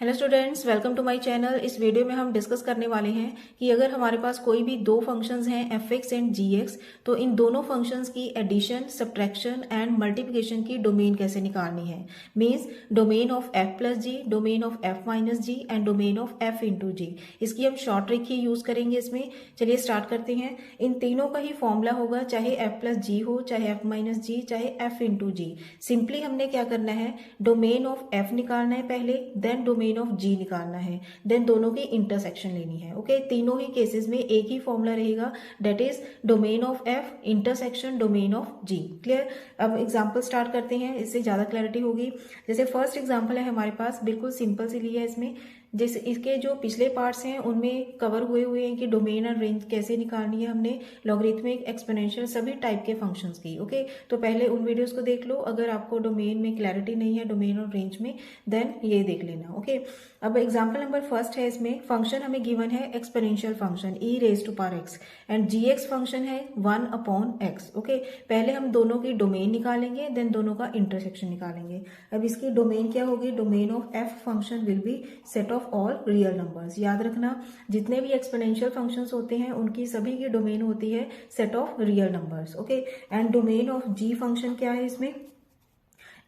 Hello students, welcome to my channel. इस video में हम डिस्कस करने वाले हैं कि अगर हमारे पास कोई भी दो फंक्शंस हैं F X and ji X, तो इन दोनों फंक्शंस की एडिशन, सब्ट्रैक्शन एंड मल्टीप्लिकेशन की डोमेन कैसे निकालनी है। Means domain of F plus G, domain of F minus G and domain of F into G. इसकी हम शॉर्ट ट्रिक ही यूज करेंगे इसमें। चलिए स्टार्ट करते हैं। इन तीनों का ही फॉर्मूला होगा, चाहे एफ प्लस जी हो, चाहे एफ माइनस जी, चाहे एफ इंटू जी। सिंपली हमने क्या करना है, डोमेन ऑफ एफ निकालना है पहले, देन डोमेन ऑफ जी निकालना है, देन दोनों की इंटरसेक्शन लेनी है। ओके, तीनों ही केसेस में एक ही फॉर्मूला रहेगा, that is domain of f intersection domain of g. Clear. अब एग्जांपल स्टार्ट करते हैं, इससे ज्यादा क्लैरिटी होगी। जैसे फर्स्ट एग्जांपल है हमारे पास, बिल्कुल सिंपल सी लिया है इसमें। जैसे इसके जो पिछले पार्ट्स हैं उनमें कवर हुए हैं कि डोमेन और रेंज कैसे निकालनी है हमने, लॉगरिथमिक, एक्सपोनेंशियल, सभी टाइप के फंक्शंस की। ओके, तो पहले उन वीडियोस को देख लो। अगर आपको डोमेन में क्लैरिटी नहीं है, डोमेन और रेंज में, देन ये देख लेना। ओके, अब एग्जांपल नंबर फर्स्ट है, इसमें फंक्शन हमें गिवन है exponential function e raise to power x and gx function है 1/x। ओके, पहले हम दोनों की डोमेन निकालेंगे, देन दोनों का इंटरसेक्शन निकालेंगे। अब इसकी डोमेन क्या होगी, domain of f function will B set of all real numbers. याद रखना, जितने भी एक्सपोनेंशियल फंक्शंस होते हैं उनकी सभी की डोमेन होती है set of real numbers. Okay, and domain of g function क्या है इसमें,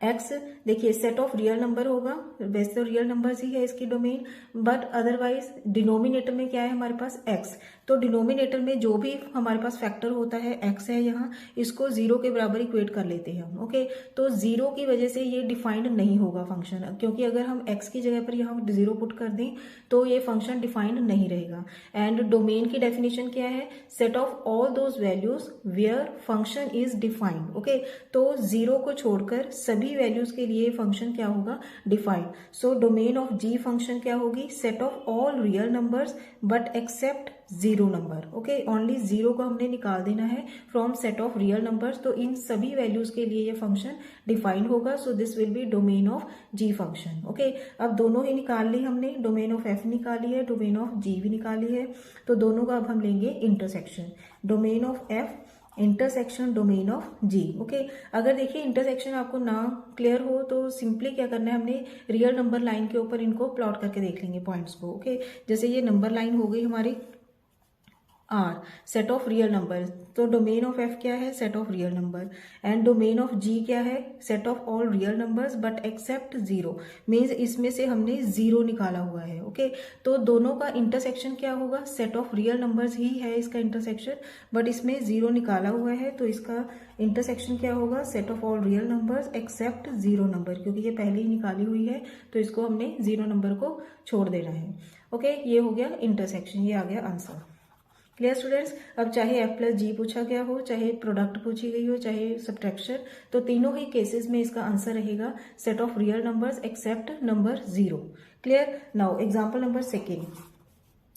एक्स। देखिए सेट ऑफ रियल नंबर होगा, वैसे तो रियल नंबर्स ही है इसकी डोमेन, बट अदरवाइज डिनोमिनेटर में क्या है हमारे पास, एक्स। तो डिनोमिनेटर में जो भी हमारे पास फैक्टर होता है एक्स है यहाँ, इसको जीरो के बराबर इक्वेट कर लेते हैं हम। ओके, तो जीरो की वजह से ये डिफाइंड नहीं होगा फंक्शन, क्योंकि अगर हम एक्स की जगह पर यहाँ जीरो पुट कर दें तो ये फंक्शन डिफाइंड नहीं रहेगा। एंड डोमेन की डेफिनेशन क्या है, set of all those values where function is defined. Okay, तो जीरो को छोड़कर सभी वैल्यूज के लिए फंक्शन क्या होगा, defined. So domain of g function क्या होगी, set of all real numbers but except zero number. Okay, only zero को हमने निकाल देना है from set of real numbers, तो इन सभी वैल्यूज के लिए ये फंक्शन डिफाइंड होगा। So this will be domain of g function. Okay, अब दोनों ही निकाल ली हमने, डोमेन ऑफ एफ निकाली है, डोमेन ऑफ जी भी निकाली है, तो दोनों का अब हम लेंगे intersection, domain of f intersection domain of g. Okay, अगर देखिए इंटरसेक्शन आपको ना क्लियर हो तो सिंपली क्या करना है, हमने रियल नंबर लाइन के ऊपर इनको प्लॉट करके देख लेंगे पॉइंट्स को। ओके, जैसे ये नंबर लाइन हो गई हमारी R, set of real number, तो डोमेन ऑफ एफ क्या है, set of real number, and domain of G क्या है, set of all real numbers but except zero. Means इसमें से हमने जीरो निकाला हुआ है। ओके, तो दोनों का इंटरसेक्शन क्या होगा, सेट ऑफ रियल नंबर्स ही है इसका इंटरसेक्शन, बट इसमें जीरो निकाला हुआ है, तो इसका इंटरसेक्शन क्या होगा, set of all real numbers accept zero number, क्योंकि ये पहले ही निकाली हुई है तो इसको हमने जीरो नंबर को छोड़ देना है। ओके, ये हो गया इंटरसेक्शन, ये आ गया आंसर। Clear students. अब चाहे एफ प्लस जी पूछा गया हो, चाहे प्रोडक्ट पूछी गई हो, चाहे सब्ट्रैक्शन, तो तीनों ही केसेस में इसका आंसर रहेगा set of real numbers except number zero. Clear. Now example number second.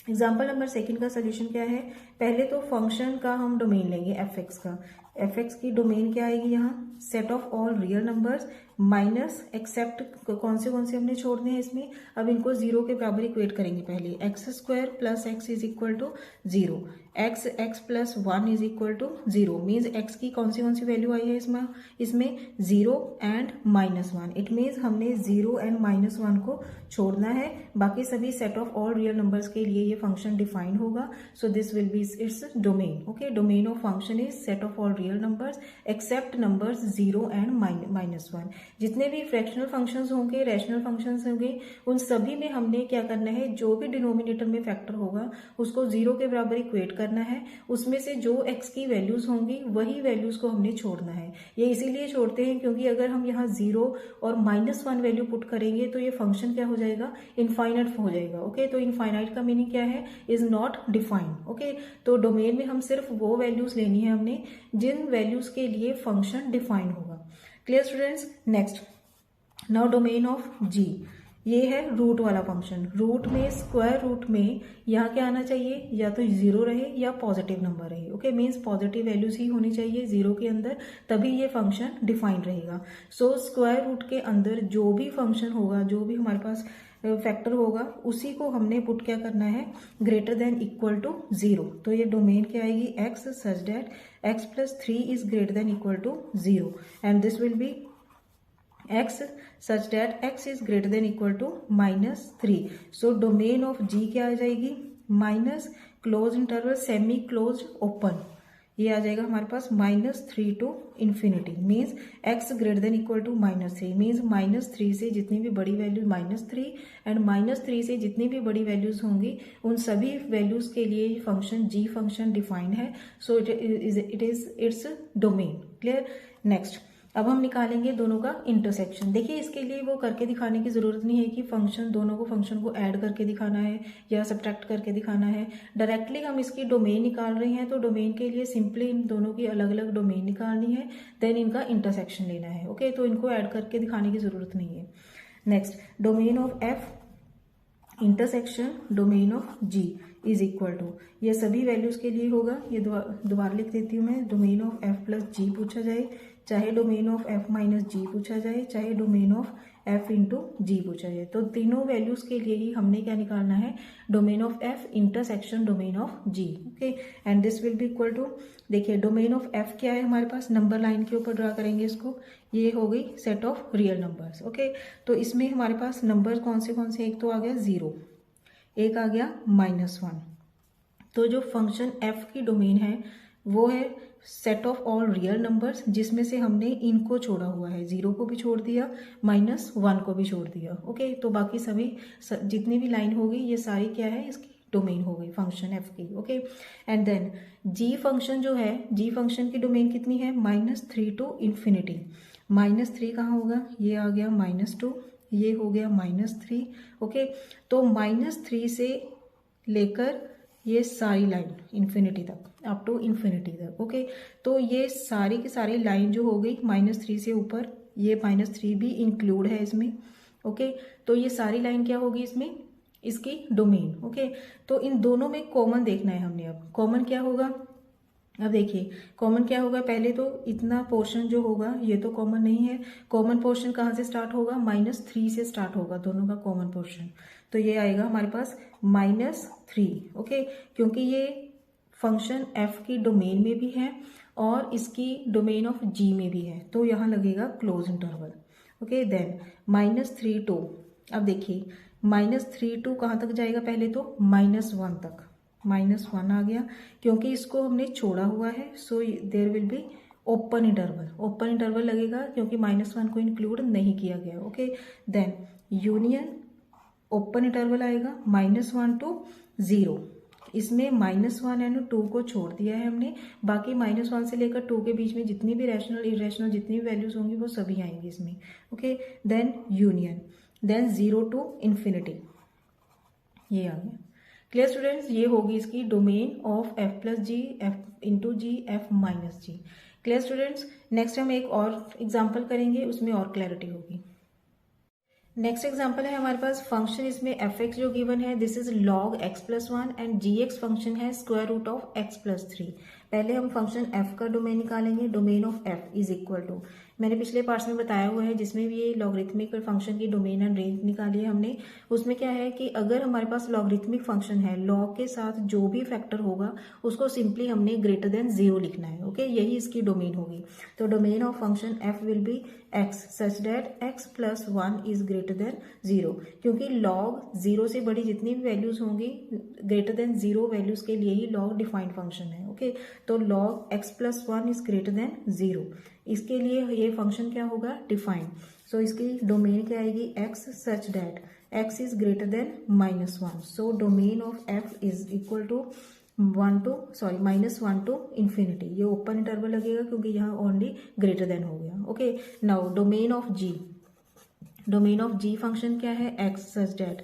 Example number second का सोल्यूशन क्या है, पहले तो फंक्शन का हम डोमेन लेंगे एफ एक्स का। एफ एक्स की डोमेन क्या आएगी यहाँ, set of all real numbers minus except कौन से हमने छोड़ने हैं इसमें, अब इनको जीरो के बराबर इक्वेट करेंगे। पहले x square plus x is equal to zero, x plus one is equal to zero. Means x की कौन सी वैल्यू आई है इसमें zero and minus one. It means हमने जीरो एंड माइनस वन को छोड़ना है, बाकी सभी set of all real numbers के लिए ये फंक्शन डिफाइंड होगा। So this will be its domain. Okay, domain of function is set of all real numbers accept numbers zero and minus one. जितने भी फ्रैक्शनल फंक्शंस होंगे, rational functions होंगे, उन सभी में हमने क्या करना है, जो भी डिनोमिनेटर में फैक्टर होगा उसको जीरो के बराबर इक्वेट करना है, उसमें से जो एक्स की वैल्यूज होंगी वही वैल्यूज को हमने छोड़ना है। ये इसीलिए छोड़ते हैं क्योंकि अगर हम यहाँ जीरो और माइनस वन वैल्यू पुट करेंगे तो ये फंक्शन क्या हो जाएगा, इनफाइनाइट हो जाएगा। ओके, तो इनफाइनाइट का मीनिंग क्या है, इज नॉट डिफाइंड। ओके, तो डोमेन में हम सिर्फ वो वैल्यूज लेनी है हमने जिन वैल्यूज के लिए फंक्शन डिफाइन होगा। Clear students. Next, now domain of G, ये है रूट वाला फंक्शन। रूट में, स्क्वायर रूट में यहाँ क्या आना चाहिए, या तो जीरो रहे या पॉजिटिव नंबर रहे। ओके, मीन्स पॉजिटिव वैल्यूज ही होनी चाहिए जीरो के अंदर, तभी ये फंक्शन डिफाइंड रहेगा। सो स्क्वायर रूट के अंदर जो भी फंक्शन होगा, जो भी हमारे पास फैक्टर होगा, उसी को हमने पुट क्या करना है, greater than equal to zero. तो ये डोमेन क्या आएगी, x such that x plus three is greater than equal to zero, and this will be x such that x is greater than equal to -3. So domain of g क्या आ जाएगी, minus close interval semi close open, ये आ जाएगा हमारे पास -3 to infinity, means x greater than equal to -3, means -3 से जितनी भी बड़ी वैल्यू -3 एंड -3 से जितनी भी बड़ी वैल्यूज होंगी उन सभी वैल्यूज के लिए फंक्शन g फंक्शन डिफाइंड है. So it is its domain. Clear. Next अब हम निकालेंगे दोनों का इंटरसेक्शन. देखिए इसके लिए वो करके दिखाने की जरूरत नहीं है कि फंक्शन दोनों को फंक्शन को ऐड करके दिखाना है या सब्ट्रैक्ट करके दिखाना है. डायरेक्टली हम इसकी डोमेन निकाल रहे हैं तो डोमेन के लिए सिंपली इन दोनों की अलग अलग डोमेन निकालनी है, देन इनका इंटरसेक्शन लेना है. ओके, तो इनको ऐड करके दिखाने की जरूरत नहीं है. Next, domain of f intersection domain of g is equal to, ये सभी वैल्यूज के लिए होगा. ये दोबारा लिख देती हूँ मैं. डोमेन ऑफ एफ प्लस जी पूछा जाए, चाहे डोमेन ऑफ एफ माइनस जी पूछा जाए, चाहे डोमेन ऑफ एफ इंटू जी पूछा जाए, तो तीनों वैल्यूज के लिए ही हमने क्या निकालना है, domain of f intersection domain of g. Okay, and this will be equal to, देखिए डोमेन ऑफ एफ क्या है हमारे पास, नंबर लाइन के ऊपर ड्रा करेंगे इसको, ये हो गई set of real numbers. Okay, तो इसमें हमारे पास नंबर कौन से, एक तो आ गया 0, एक आ गया -1. तो जो फंक्शन एफ की डोमेन है वो है set of all real numbers, जिसमें से हमने इनको छोड़ा हुआ है, 0 को भी छोड़ दिया, -1 को भी छोड़ दिया. ओके, तो बाकी सभी जितनी भी लाइन होगी ये सारी क्या है, इसकी डोमेन हो गई फंक्शन एफ की. Okay, and then g function जो है, जी फंक्शन की डोमेन कितनी है, -3 टू इन्फिनिटी. -3 कहाँ होगा, ये आ गया -2, ये हो गया -3. ओके, तो -3 से लेकर ये सारी लाइन इन्फिनिटी तक, अप टू इन्फिनिटी तक. ओके, तो ये सारी की सारी लाइन जो हो गई -3 से ऊपर, ये -3 भी इंक्लूड है इसमें. ओके, तो ये सारी लाइन क्या होगी इसमें, इसकी डोमेन. ओके, तो इन दोनों में कॉमन देखना है हमने. अब कॉमन क्या होगा, अब देखिए कॉमन क्या होगा, पहले तो इतना पोर्शन जो होगा ये तो कॉमन नहीं है. कॉमन पोर्शन कहाँ से स्टार्ट होगा, -3 से स्टार्ट होगा दोनों का कॉमन पोर्शन. तो ये आएगा हमारे पास -3. ओके, क्योंकि ये फंक्शन एफ की डोमेन में भी है और इसकी डोमेन ऑफ जी में भी है, तो यहाँ लगेगा close interval. Okay, then -3 to, अब देखिए -3 टू कहाँ तक जाएगा, पहले तो -1 तक, -1 आ गया क्योंकि इसको हमने छोड़ा हुआ है. So there will be open interval, open interval लगेगा क्योंकि -1 को इंक्लूड नहीं किया गया. Okay, then union open interval आएगा -1 टू 0. इसमें -1 एंड 2 को छोड़ दिया है हमने, बाकी -1 से लेकर 2 के बीच में जितनी भी रैशनल इरेशनल जितनी भी वैल्यूज होंगी वो सभी आएंगी इसमें. Okay, then union, then 0 to infinity, ये आ गया. क्लियर स्टूडेंट्स, ये होगी इसकी domain of F plus g, f into g, f minus g. Clear students, next हम एक और एग्जाम्पल करेंगे, उसमें और क्लैरिटी होगी. नेक्स्ट एग्जाम्पल है हमारे पास फंक्शन, इसमें एफ एक्स जो गिवन है this is log x+1 and ji x function है स्क्वायर रूट ऑफ x+3. पहले हम फंक्शन f का डोमेन निकालेंगे. Domain of f is equal to, मैंने पिछले पार्ट्स में बताया हुआ है जिसमें भी ये लॉगरिथमिक फंक्शन की डोमेन एंड रेंज निकाली है हमने. उसमें क्या है कि अगर हमारे पास लॉगरिथमिक फंक्शन है, लॉग के साथ जो भी फैक्टर होगा उसको सिंपली हमने ग्रेटर देन 0 लिखना है. ओके, यही इसकी डोमेन होगी. तो domain of function f will be x such that x+1 is greater then 0, क्योंकि लॉग 0 से बड़ी जितनी भी वैल्यूज होंगी ग्रेटर देन 0 वैल्यूज के लिए ही लॉग डिफाइंड फंक्शन है. ओके, तो log x+1 is greater then 0, इसके लिए ये फंक्शन क्या होगा, डिफाइंड. सो इसकी डोमेन क्या आएगी, x such that x is greater than -1. So domain of f is equal to -1 to infinity. ये ओपन इंटरवल लगेगा क्योंकि यहाँ ओनली ग्रेटर देन हो गया. Okay, now domain of g, domain of g function क्या है, x such that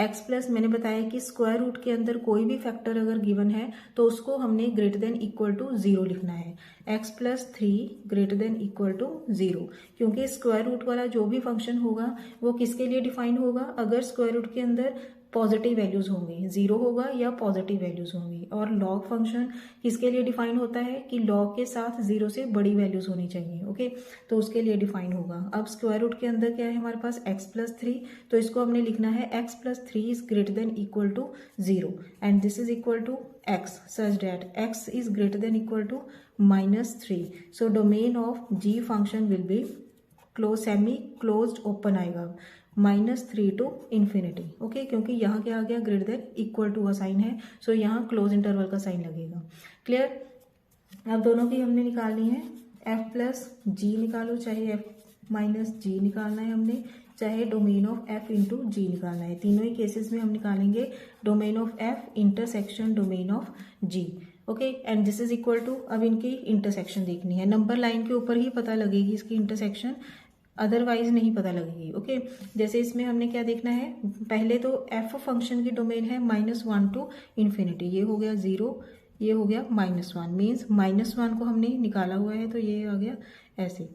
x plus, मैंने बताया कि स्क्वायर रूट के अंदर कोई भी फैक्टर अगर गिवन है तो उसको हमने ग्रेटर देन इक्वल टू 0 लिखना है. x+3 greater than equal to 0, क्योंकि स्क्वायर रूट वाला जो भी फंक्शन होगा वो किसके लिए डिफाइन होगा, अगर स्क्वायर रूट के अंदर पॉजिटिव वैल्यूज होंगी, 0 होगा या पॉजिटिव वैल्यूज होंगी. और लॉग फंक्शन किसके लिए डिफाइन होता है कि लॉग के साथ 0 से बड़ी वैल्यूज होनी चाहिए. ओके, तो उसके लिए डिफाइन होगा. अब स्क्वायर रूट के अंदर क्या है हमारे पास, x+3, तो इसको हमने लिखना है x+3 is greater than equal to 0 and this is equal to x such that x is greater than equal to -3. So domain of g function will be semi closed open आएगा, -3 to infinity. Okay, क्योंकि यहाँ क्या आ गया, greater than equal to का sign है, सो यहाँ close interval का sign लगेगा। क्लियर। अब दोनों की हमने निकालनी है, f प्लस जी निकालो, चाहे f माइनस जी निकालना है हमने, चाहे domain of f into g निकालना है। तीनों ही केसेस में हम निकालेंगे domain of f intersection domain of g। Okay, and this is equal to, अब इनकी इंटरसेक्शन देखनी है, नंबर लाइन के ऊपर ही पता लगेगी इसकी इंटरसेक्शन, अदरवाइज नहीं पता लगेगी। ओके, जैसे इसमें हमने क्या देखना है, पहले तो f फंक्शन की डोमेन है -1 to इन्फिनिटी, ये हो गया 0, ये हो गया -1, मीन्स -1 को हमने निकाला हुआ है तो ये आ गया ऐसे,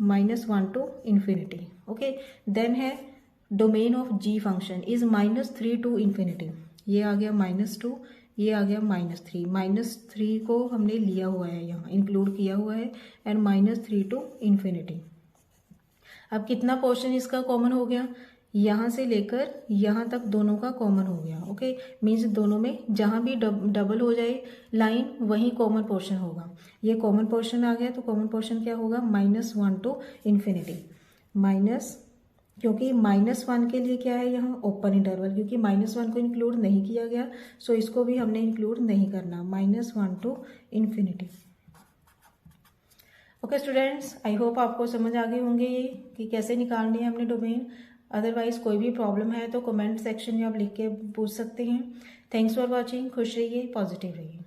-1 to इन्फिनिटी। ओके, देन है domain of g function is -3 to infinity, ये आ गया -2, ये आ गया -3, -3 को हमने लिया हुआ है, यहाँ इंक्लूड किया हुआ है, एंड -3 to इन्फिनिटी। अब कितना पोर्शन इसका कॉमन हो गया, यहाँ से लेकर यहाँ तक दोनों का कॉमन हो गया। ओके, मीन्स दोनों में जहाँ भी डबल हो जाए लाइन वहीं कॉमन पोर्शन होगा, ये कॉमन पोर्शन आ गया, तो कॉमन पोर्शन क्या होगा, -1 to इन्फिनिटी, माइनस, क्योंकि -1 के लिए क्या है यहाँ ओपन इंटरवल, क्योंकि -1 को इंक्लूड नहीं किया गया, सो इसको भी हमने इंक्लूड नहीं करना, -1 to infinity. Okay students, I hope आपको समझ आ गए होंगे ये कि कैसे निकालनी है हमने डोमेन। अदरवाइज कोई भी प्रॉब्लम है तो कमेंट सेक्शन में आप लिख के पूछ सकते हैं। थैंक्स फॉर वॉचिंग, खुश रहिए, पॉजिटिव रहिए।